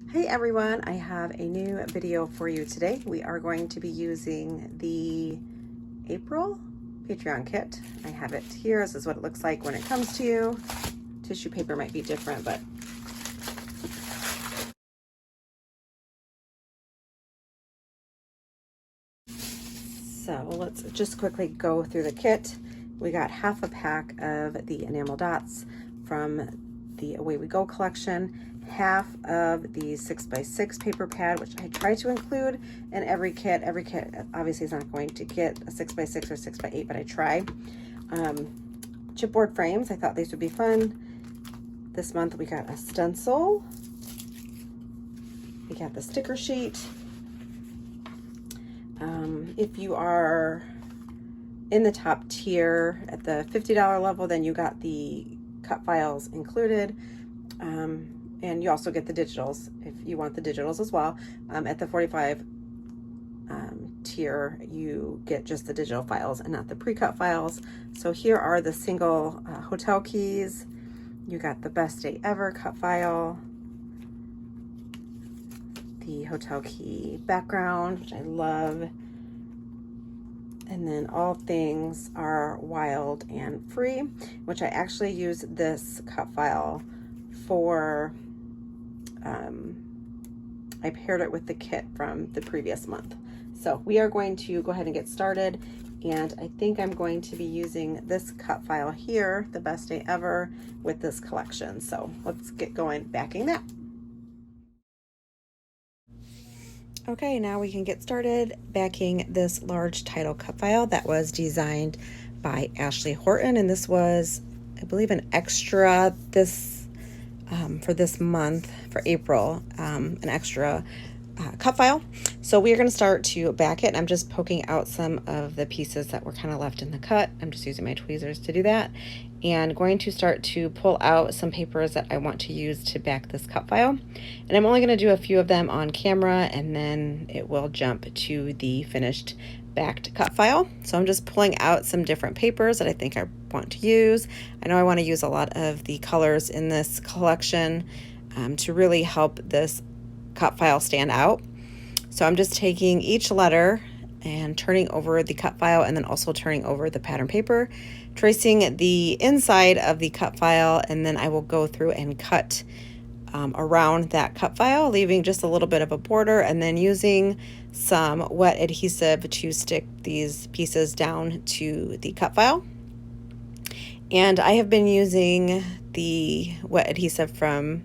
Hey everyone, I have a new video for you today. We are going to be using the April Patreon kit. I have it here. This is what it looks like when it comes to you. Tissue paper might be different, but so let's just quickly go through the kit. We got half a pack of the enamel dots from the Away We Go collection, half of the 6x6 paper pad, which I try to include in every kit. Every kit obviously is not going to get a 6x6 or 6x8, but I try. Chipboard frames, I thought these would be fun. This month we got a stencil. We got the sticker sheet. If you are in the top tier at the $50 level, then you got the cut files included. And you also get the digitals if you want the digitals as well. At the 45 tier, you get just the digital files and not the pre-cut files. So here are the single hotel keys. You got the best day ever cut file, the hotel key background, which I love, and then all things are wild and free, which I actually use this cut file for. I paired it with the kit from the previous month. So we are going to go ahead and get started, and I think I'm going to be using this cut file here, the best day ever, with this collection. So let's get going backing that. Okay, now we can get started backing this large title cut file that was designed by Ashley Horton, and this was, I believe, an extra for this month, for April, an extra cut file. So we are going to start to back it, and I'm just poking out some of the pieces that were kind of left in the cut. I'm just using my tweezers to do that, and going to start to pull out some papers that I want to use to back this cut file. And I'm only going to do a few of them on camera, and then it will jump to the finished backed cut file. So I'm just pulling out some different papers that I think I want to use. I know I want to use a lot of the colors in this collection to really help this cut file stand out. So I'm just taking each letter and turning over the cut file, and then also turning over the pattern paper, tracing the inside of the cut file, and then I will go through and cut around that cut file, leaving just a little bit of a border, and then using some wet adhesive to stick these pieces down to the cut file. And I have been using the wet adhesive from,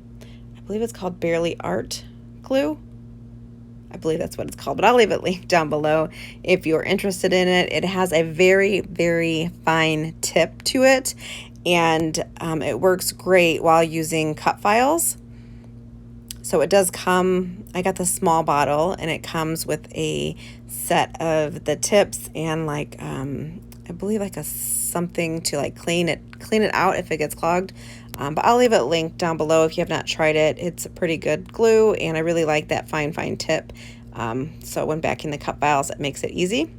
I believe it's called Barely Art glue. I believe that's what it's called, but I'll leave it linked down below if you're interested in it. It has a very, very fine tip to it, and it works great while using cut files. So it does come, I got the small bottle, and it comes with a set of the tips and like I believe like something to like clean it out if it gets clogged. But I'll leave it linked down below if you have not tried it. It's a pretty good glue, and I really like that fine tip. So when backing the cut files, it makes it easy.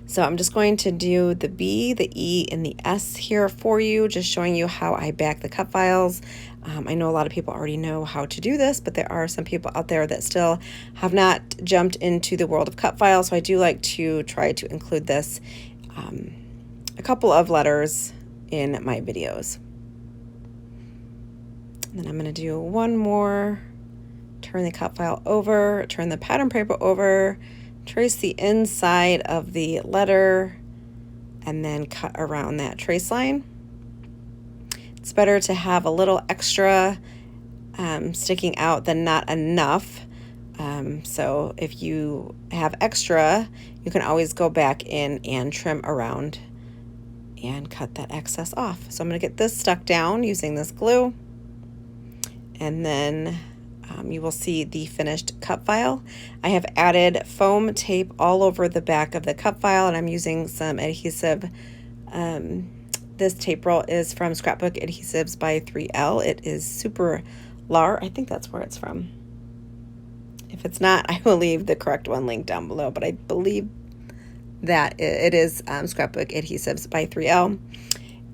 So I'm just going to do the B, the E, and the S here for you, just showing you how I back the cut files. I know a lot of people already know how to do this, but there are some people out there that still have not jumped into the world of cut files. So I do like to try to include this, a couple of letters in my videos. And then I'm going to do one more, turn the cut file over, turn the pattern paper over, trace the inside of the letter, and then cut around that trace line. It's better to have a little extra sticking out than not enough. So if you have extra, you can always go back in and trim around and cut that excess off. So I'm going to get this stuck down using this glue, and then you will see the finished cut file. I have added foam tape all over the back of the cut file, and I'm using some adhesive. This tape roll is from Scrapbook Adhesives by 3L. It is super lar. I think that's where it's from. If it's not, I will leave the correct one linked down below, but I believe that it is Scrapbook Adhesives by 3L.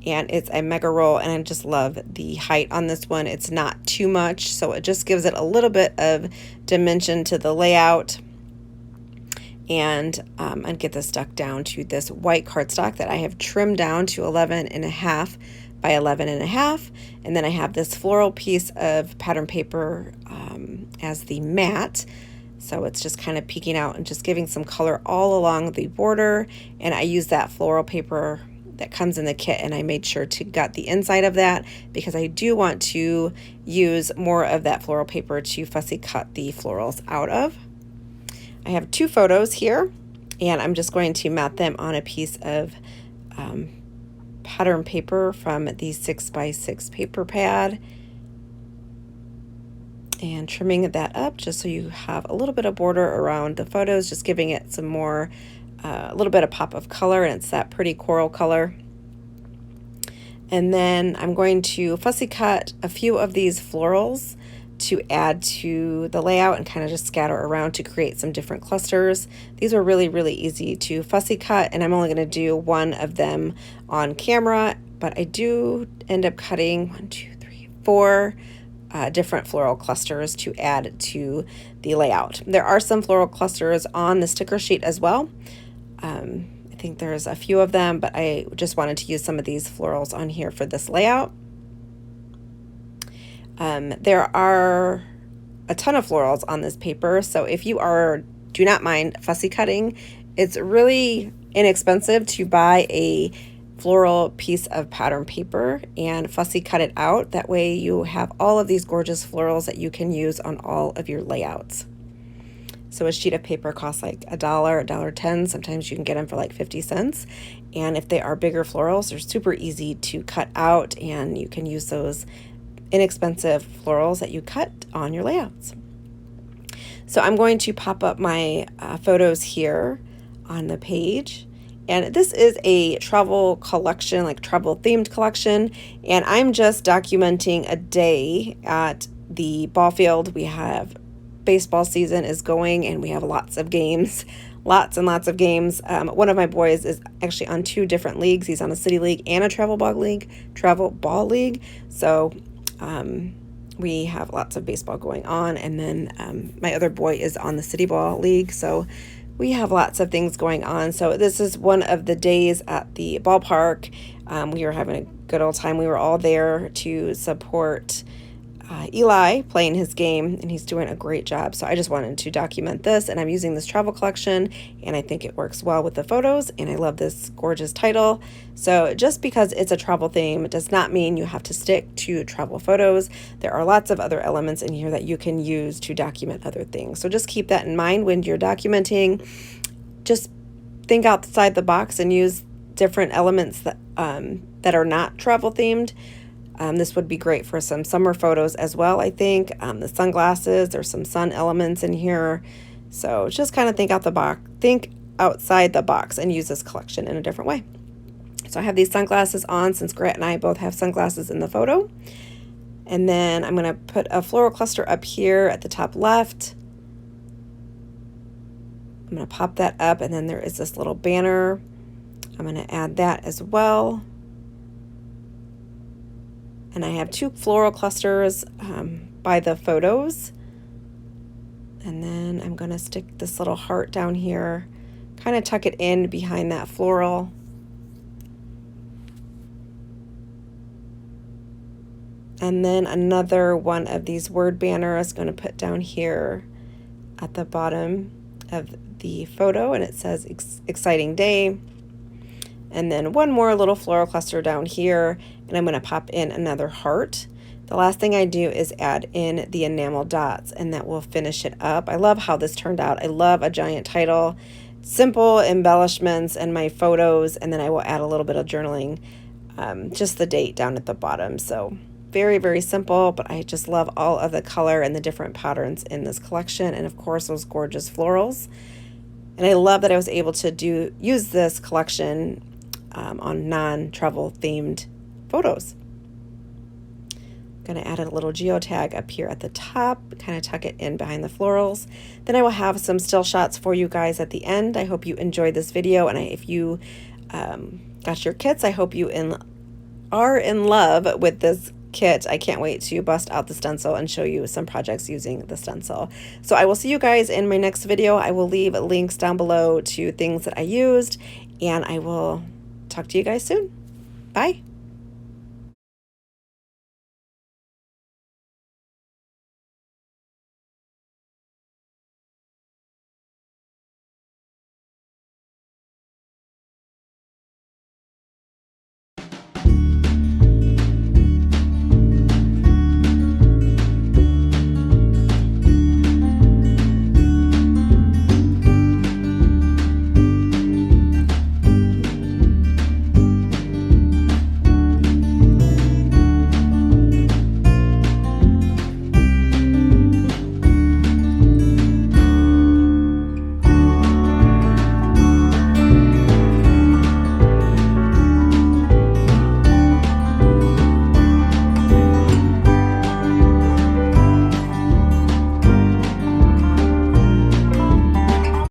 and it's a mega roll, and I just love the height on this one. It's not too much, so it just gives it a little bit of dimension to the layout. And I'd get this stuck down to this white cardstock that I have trimmed down to 11.5 by 11.5, and then I have this floral piece of pattern paper as the mat. So it's just kind of peeking out and just giving some color all along the border. And I use that floral paper that comes in the kit, and I made sure to gut the inside of that because I do want to use more of that floral paper to fussy cut the florals out of. I have 2 photos here, and I'm just going to mat them on a piece of pattern paper from the 6x6 paper pad, and trimming that up just so you have a little bit of border around the photos, just giving it some more, a little bit of pop of color, and it's that pretty coral color. And then I'm going to fussy cut a few of these florals to add to the layout and kind of just scatter around to create some different clusters. These are really, really easy to fussy cut, and I'm only going to do one of them on camera, but I do end up cutting 4 different floral clusters to add to the layout. There are some floral clusters on the sticker sheet as well. I think there's a few of them, but I just wanted to use some of these florals on here for this layout. There are a ton of florals on this paper, so if you do not mind fussy cutting, it's really inexpensive to buy a floral piece of pattern paper and fussy cut it out. That way you have all of these gorgeous florals that you can use on all of your layouts. So a sheet of paper costs like $1, $1.10. Sometimes you can get them for like 50 cents. And if they are bigger florals, they're super easy to cut out, and you can use those inexpensive florals that you cut on your layouts. So I'm going to pop up my photos here on the page. And this is a travel collection, like travel themed collection. And I'm just documenting a day at the ball field. We have baseball season is going, and we have lots of games, lots and lots of games. One of my boys is actually on 2 different leagues. He's on a city league and a travel ball league. So we have lots of baseball going on. And then my other boy is on the city ball league. So we have lots of things going on. So this is one of the days at the ballpark. We were having a good old time. We were all there to support Eli playing his game, and he's doing a great job. So I just wanted to document this, and I'm using this travel collection, and I think it works well with the photos, and I love this gorgeous title. So just because it's a travel theme does not mean you have to stick to travel photos. There are lots of other elements in here that you can use to document other things. So just keep that in mind when you're documenting. Just think outside the box and use different elements that are not travel themed. This would be great for some summer photos as well, I think. The sunglasses, there's some sun elements in here. So just kind of think outside the box and use this collection in a different way. So I have these sunglasses on since Grant and I both have sunglasses in the photo. And then I'm going to put a floral cluster up here at the top left. I'm going to pop that up, and then there is this little banner. I'm going to add that as well. And I have 2 floral clusters by the photos. And then I'm going to stick this little heart down here, kind of tuck it in behind that floral. And then another one of these word banners I'm going to put down here at the bottom of the photo, and it says exciting day. And then one more little floral cluster down here, and I'm going to pop in another heart. The last thing I do is add in the enamel dots, and that will finish it up. I love how this turned out. I love a giant title, simple embellishments and my photos, and then I will add a little bit of journaling, just the date down at the bottom. So very, very simple, but I just love all of the color and the different patterns in this collection, and of course those gorgeous florals. And I love that I was able to use this collection on non-travel themed photos. I'm going to add a little geotag up here at the top, kind of tuck it in behind the florals. Then I will have some still shots for you guys at the end. I hope you enjoyed this video, and if you got your kits, I hope you are in love with this kit, I can't wait to bust out the stencil and show you some projects using the stencil. So I will see you guys in my next video. I will leave links down below to things that I used, and I will talk to you guys soon. Bye.